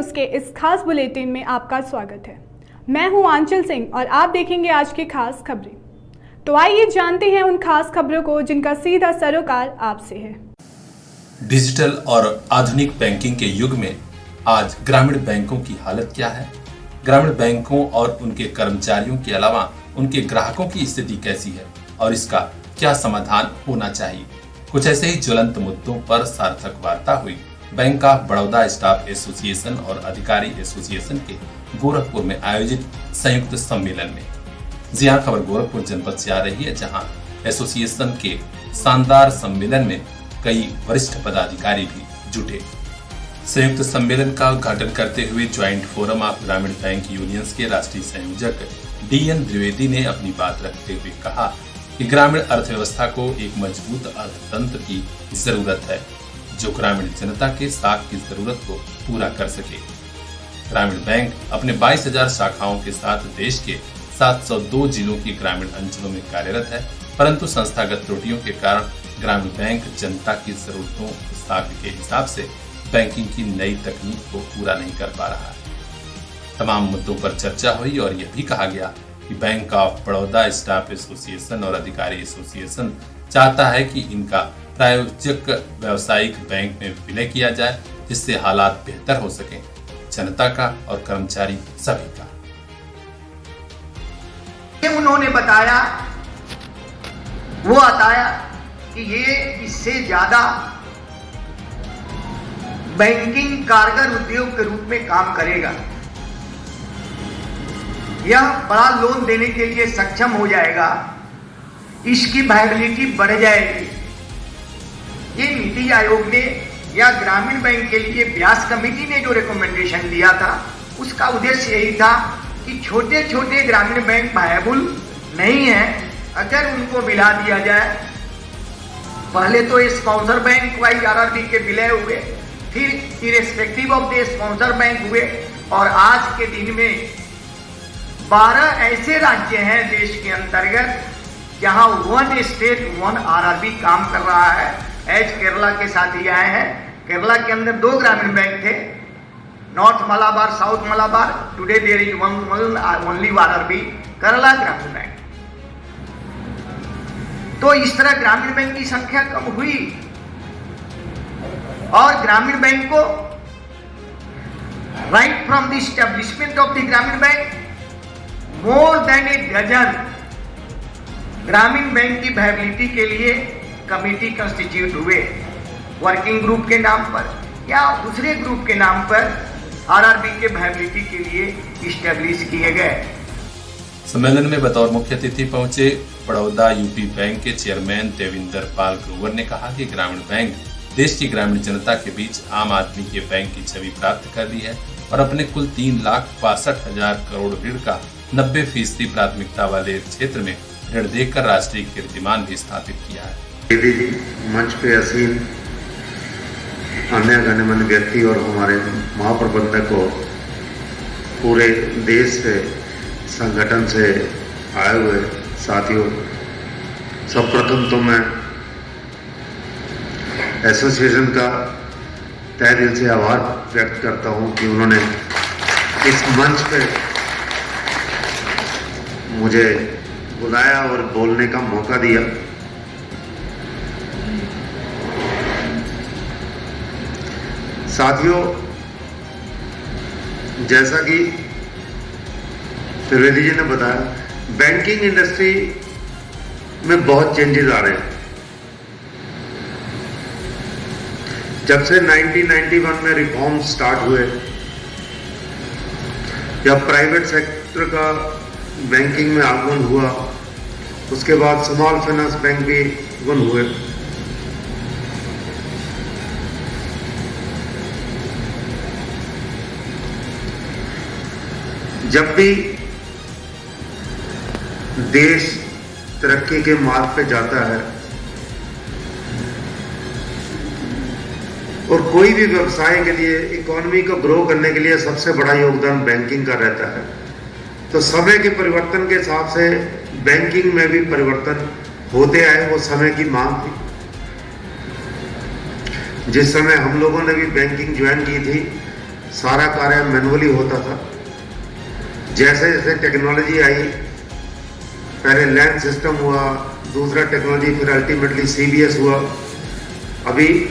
News के इस खास बुलेटिन में आपका स्वागत है। मैं हूं आंचल सिंह और आप देखेंगे आज की खास खबरें। तो आइए जानते हैं उन खास खबरों को जिनका सीधा सरोकार आपसे है। डिजिटल और आधुनिक बैंकिंग के युग में आज ग्रामीण बैंकों की हालत क्या है? ग्रामीण बैंकों और उनके कर्मचारियों के अलावा उनके ग्राहकों की स्थिति कैसी है और इसका क्या समाधान होना चाहिए? कुछ ऐसे ही ज्वलंत मुद्दों पर सार्थक वार्ता हुई bank of Baroda staff association और अधिकारी एसोसिएशन के गोरखपुर में आयोजित संयुक्त सम्मेलन में। जी हां, खबर गोरखपुर जनपद से आ रही है, जहां एसोसिएशन के शानदार सम्मेलन में कई वरिष्ठ पदाधिकारी भी जुटे। संयुक्त सम्मेलन का उद्घाटन करते हुए ज्वाइंट फोरम ऑफ ग्रामीण बैंक यूनियंस के राष्ट्रीय संयोजक DN द्विवेदी ने अपनी बात रखते हुए कहा कि ग्रामीण अर्थव्यवस्था को एक मजबूत अर्थतंत्र की जरूरत है जो ग्रामीण जनता के साख की जरूरत को पूरा कर सके। ग्रामीण बैंक अपने 22,000 शाखाओं के साथ देश के 702 जिलों की ग्रामीण अंचलों में कार्यरत है, परंतु संस्थागत त्रुटियों के कारण ग्रामीण बैंक जनता की जरूरतों के साख के हिसाब से बैंकिंग की नई तकनीक को पूरा नहीं कर पा रहा है। तमाम मुद्दों पर चर्चा हुई और यह भी कहा गया कि bank of Baroda staff association और अधिकारी एसोसिएशन चाहता है कि इनका प्रायोजक व्यावसायिक बैंक में विलय किया जाए, जिससे हालात बेहतर हो सके जनता का और कर्मचारी सभी का। उन्होंने बताया, वो बताया कि ये इससे ज्यादा बैंकिंग कारगर उद्योग के रूप में काम करेगा। यह बड़ा लोन देने के लिए सक्षम हो जाएगा, इसकी वायबिलिटी बढ़ जाएगी। ये नीति आयोग ने या ग्रामीण बैंक के लिए व्यास कमेटी ने जो रिकमेंडेशन दिया था, उसका उद्देश्य यही था कि छोटे छोटे ग्रामीण बैंक वायबल नहीं है, अगर उनको मिला दिया जाए। पहले तो स्पॉन्सर बैंक वाइज RRB के विलय हुए, फिर irrespective of the sponsor bank हुए, और आज के दिन में 12 ऐसे राज्य हैं देश के अंतर्गत जहां 1 स्टेट 1 RRB काम कर रहा है। एज केरला के साथ ही आए हैं। केरला के अंदर 2 ग्रामीण बैंक थे, north Malabar, south Malabar. Today there is only RRB, Kerala ग्रामीण बैंक। तो इस तरह ग्रामीण बैंक की संख्या कम हुई और ग्रामीण बैंक को right from the establishment of the ग्रामीण bank more than a dozen ग्रामीण बैंक की वायबिलिटी के लिए कमेटी कंस्टिट्यूट हुए, वर्किंग ग्रुप के नाम पर या दूसरे ग्रुप के नाम पर RRB के वायबिलिटी के लिए स्टैब्लिश किए गए। सम्मेलन में बतौर मुख्य अतिथि पहुंचे बड़ौदा यूपी बैंक के चेयरमैन देविंदर पाल ग्रोवर ने कहा कि ग्रामीण बैंक देश की ग्रामीण जनता के बीच आम आदमी के बैंक की छवि प्राप्त कर ली है और अपने कुल 3,62,000 करोड़ ऋण का 90% प्राथमिकता वाले क्षेत्र में ऋण देकर राष्ट्रीय कीर्तिमान भी स्थापित किया है। मंच पे असीम अन्य गण्यमान्य व्यक्ति और हमारे महाप्रबंधक को पूरे देश से संगठन से आए हुए साथियों, सर्वप्रथम तो मैं एसोसिएशन का तहे दिल से आभार व्यक्त करता हूं कि उन्होंने इस मंच पे मुझे बुलाया और बोलने का मौका दिया। साथियों, जैसा कि त्रिवेदी जी ने बताया, बैंकिंग इंडस्ट्री में बहुत चेंजेस आ रहे हैं। जब से 1991 में रिफॉर्म स्टार्ट हुए, जब प्राइवेट सेक्टर का बैंकिंग में आगमन हुआ, उसके बाद स्मॉल फाइनेंस बैंक भी आगमन हुए। जब भी देश तरक्की के मार्ग पे जाता है और कोई भी व्यवसाय के लिए, इकोनॉमी को ग्रो करने के लिए सबसे बड़ा योगदान बैंकिंग का रहता है। तो समय के परिवर्तन के हिसाब से बैंकिंग में भी परिवर्तन होते आए, वो समय की मांग थी। जिस समय हम लोगों ने भी बैंकिंग ज्वाइन की थी, सारा कार्य मैनुअली होता था। जैसे जैसे टेक्नोलॉजी आई, पहले लैंड सिस्टम हुआ, दूसरा टेक्नोलॉजी, फिर अल्टीमेटली सीबीएस हुआ। अभी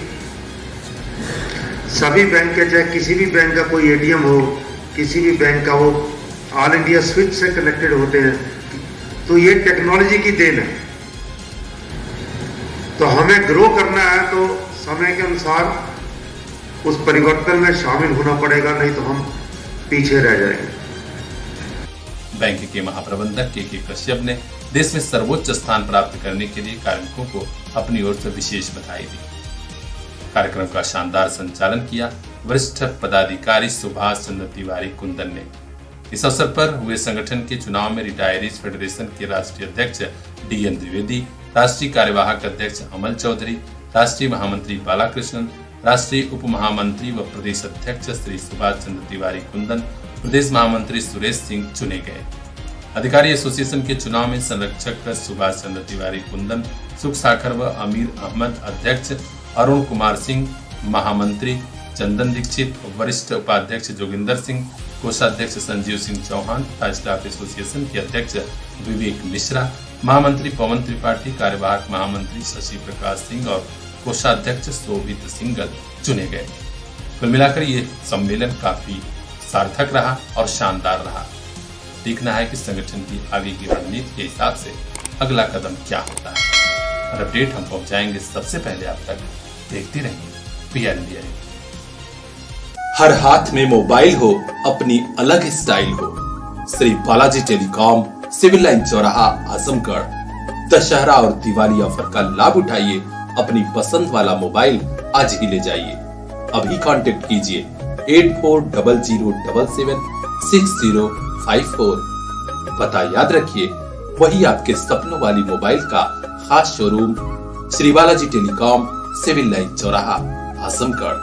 सभी बैंक के, चाहे किसी भी बैंक का कोई एटीएम हो, किसी भी बैंक का हो, ऑल इंडिया स्विच से कनेक्टेड होते हैं। तो ये टेक्नोलॉजी की देन है। तो हमें ग्रो करना है तो समय के अनुसार उस परिवर्तन में शामिल होना पड़ेगा, नहीं तो हम पीछे रह जाएंगे। बैंक के महाप्रबंधक के कश्यप ने देश में सर्वोच्च स्थान प्राप्त करने के लिए कार्मिकों को अपनी ओर से विशेष बधाई दी। कार्यक्रम का शानदार संचालन किया वरिष्ठ पदाधिकारी सुभाष चंद्र तिवारी कुंदन ने। इस अवसर पर हुए संगठन के चुनाव में रिटायरीज फेडरेशन के राष्ट्रीय अध्यक्ष डीएन द्विवेदी, राष्ट्रीय कार्यवाहक अध्यक्ष अमल चौधरी, राष्ट्रीय महामंत्री बालाकृष्णन, राष्ट्रीय उप महामंत्री व प्रदेश अध्यक्ष श्री सुभाष चंद्र तिवारी कुंदन, प्रदेश महामंत्री सुरेश सिंह चुने गए। अधिकारी एसोसिएशन के चुनाव में संरक्षक सुभाष चंद्र तिवारी कुंदन, सुख साखर व अमीर अहमद अध्यक्ष, अरुण कुमार सिंह महामंत्री, चंदन दीक्षित वरिष्ठ उपाध्यक्ष, जोगिंदर सिंह कोषाध्यक्ष, संजीव सिंह चौहान स्टाफ एसोसिएशन के अध्यक्ष विवेक मिश्रा, महामंत्री पवन त्रिपाठी, कार्यवाहक महामंत्री शशि प्रकाश सिंह और कोषाध्यक्ष शोभित सिंगल चुने गए। कुल मिलाकर ये सम्मेलन काफी सार्थक रहा और शानदार रहा। देखना है कि संगठन की आगे की रणनीति के हिसाब से अगला कदम क्या होता है और अपडेट हम पहुंचाएंगे सबसे पहले आप तक। देखते रहिए पीआर इंडिया। हर हाथ में मोबाइल हो, अपनी अलग स्टाइल हो। Shri Balaji telecom, civil line चौराहा, आजमगढ़। दशहरा और दिवाली ऑफर का लाभ उठाइए। अपनी पसंद वाला मोबाइल आज ही ले जाइए। अभी कांटेक्ट कीजिए 8400776054। पता याद रखिए, वही आपके सपनों वाली मोबाइल का खास showroom Shri Balaji telecom, civil line चौराहा, आजमगढ़।